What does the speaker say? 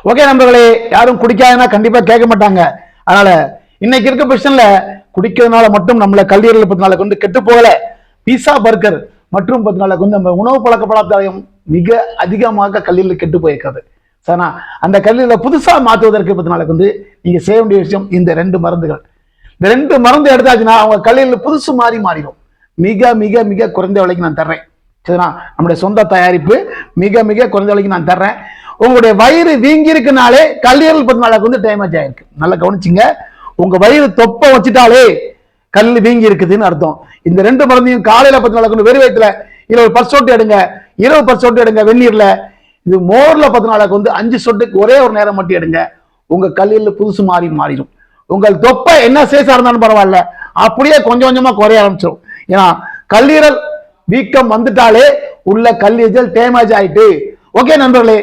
Okay நண்பர்களே, யாரும் குடிக்காதுன்னா கண்டிப்பா கேட்க மாட்டாங்க. அதனால இன்னைக்கு இருக்க பொசிஷன்ல குடிக்கிறதுனால மட்டும் நம்மள கல்லீரல் 10 நாளைக்கு வந்து கெட்டு போகல. பீஸா பர்கர் மற்றும் 10 நாளைக்கு வந்து நம்ம உணவு பழக்க பழக்கம் மிக அதிகமாக கல்லீரல் கெட்டு போயிருக்கிறது. சரினா அந்த கல்லீரலை புதுசா மாற்றுவதற்கு 10 நாளைக்கு வந்து நீங்க செய்ய வேண்டிய விஷயம் இந்த 2 மருந்துகள். இந்த 2 மருந்து எடுத்தாச்சுன்னா அவங்க கல்லீரல் புதுசு மாறிடும். மிக மிக மிக குறைந்த விலைக்கு நான் தர்றேன். சரினா நம்முடைய சொந்த தயாரிப்பு, மிக மிக குறைந்த விலைக்கு நான் தர்றேன். உங்களுடைய வயிறு வீங்கி இருக்குனாலே கல்லீரல் 10 நாளைக்கு வந்து டேமேஜ் ஆயிருக்கு. நல்லா கவனிச்சுங்க. உங்க வயிறு தொப்ப வச்சுட்டாலே கல் வீங்கி இருக்குதுன்னு அர்த்தம். இந்த 2 மருந்தையும் காலையில 10 நாளைக்கு வெறும் வயிற்றுல இதுல ஒரு 10 சொட்டு எடுங்க, இரவு 10 சொட்டு எடுங்க வெந்நீர்ல. இது மோர்ல 10 நாளைக்கு வந்து 5 சொட்டுக்கு ஒரே ஒரு நேரம் மட்டும் எடுங்க. உங்க கல்லீரல் புதுசு மாறிடும். உங்கள் தொப்பை என்ன சேஸா இருந்தாலும் பரவாயில்ல, அப்படியே கொஞ்சம் கொஞ்சமா குறைய ஆரம்பிச்சிடும். ஏன்னா கல்லீரல் வீக்கம் வந்துட்டாலே உள்ள கல்லீரல் டேமேஜ் ஆயிட்டு. ஓகே நண்பர்களே,